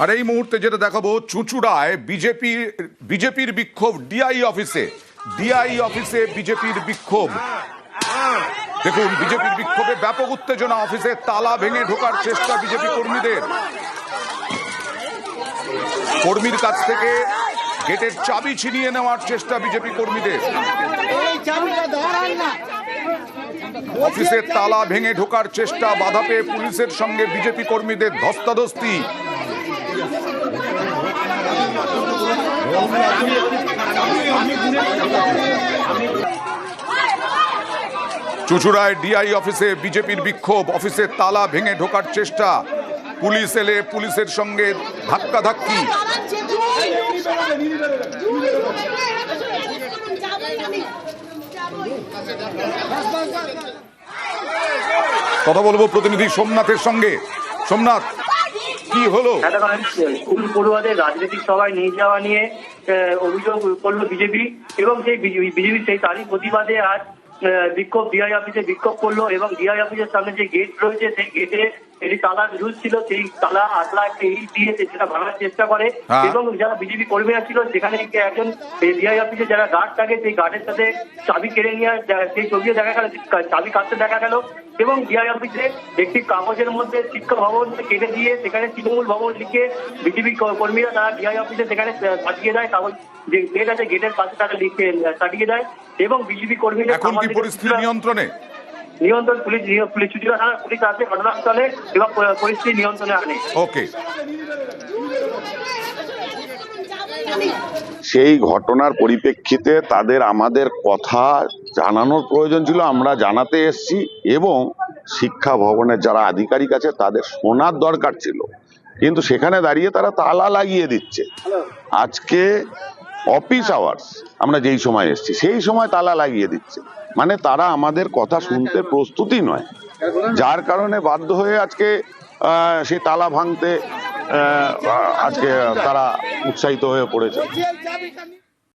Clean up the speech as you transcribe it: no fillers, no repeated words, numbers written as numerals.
আর এই মুহূর্তে যেটা দেখাবো, চুঁচুড়ায় বিজেপির বিক্ষোভ ডিআই অফিসে। বিজেপির বিক্ষোভ দেখুন, বিজেপির বিক্ষোভে ব্যাপক উত্তেজনা। অফিসে তালা ভেঙে ঢোকার চেষ্টা বিজেপি কর্মীর কাছ থেকে গেটের চাবি ছিনিয়ে নেওয়ার চেষ্টা বিজেপি কর্মীদের। অফিসের তালা ভেঙে ঢোকার চেষ্টা, বাধা পেয়ে পুলিশের সঙ্গে বিজেপি কর্মীদের ধস্তাধস্তি। চুঁচুড়ায় ডিআই অফিসে বিজেপির বিক্ষোভ, অফিসের তালা ভেঙে ঢোকার চেষ্টা, পুলিশ এলে পুলিশের সঙ্গে ধাক্কাধাক্কি। কথা বলবো প্রতিনিধি সোমনাথের সঙ্গে। সোমনাথ, কি হলো? স্কুল পড়ুয়াদের রাজনৈতিক সভায় নিয়ে যাওয়া নিয়ে অভিযোগ করলো বিজেপি, এবং সেই বিজেপি সেই তারই প্রতিবাদে আজ বিক্ষোভ ডিআই অফিসে বিক্ষোভ করলো। এবং ডিআই অফিসের সামনে যে গেট রয়েছে, সেই গেটে এটি তালা রুজ ছিল, সেই তালা আটলা একটা ইট দিয়ে সেটা ভাঙার চেষ্টা করে। এবং যারা বিজেপি কর্মীরা ছিল সেখানে একজন ডিআই অফিসে যারা গার্ড থাকে, সেই গার্ডের সাথে চাবি কেড়ে নিয়ে সেই ছবিও দেখা গেল, চাবি কাটতে দেখা গেল। এবং ডিআই অফিসে একটি কাগজের মধ্যে শিক্ষা ভবন কেটে দিয়ে সেখানে তৃণমূল ভবন লিখে বিজেপি কর্মীরা তারা ডিআই অফিসে সেখানে সাজিয়ে দেয়। কাগজ যে গেট আছে গেটের পাশে তারা লিখে সাজিয়ে দেয়। এবং বিজেপি কর্মীরা এখন কি পরিস্থিতি নিয়ন্ত্রণ পুলিশ চুঁচুড়া থানার পুলিশ আছে ঘটনাস্থলে এবং পরিস্থিতি নিয়ন্ত্রণে আনে। ওকে, সেই ঘটনার পরিপ্রেক্ষিতে তাদের আমাদের কথা জানানোর প্রয়োজন ছিল, আমরা জানাতে এসেছি। এবং শিক্ষা ভবনের যারা আধিকারিক আছে তাদের শোনার দরকার ছিল, কিন্তু সেখানে দাঁড়িয়ে তারা তালা লাগিয়ে দিচ্ছে। আজকে অফিস আওয়ার্স আমরা যেই সময় এসেছি সেই সময় তালা লাগিয়ে দিচ্ছে, মানে তারা আমাদের কথা শুনতে প্রস্তুতই নয়, যার কারণে বাধ্য হয়ে আজকে সেই তালা ভাঙতে আজকে তারা উৎসাহিত হয়ে পড়েছে।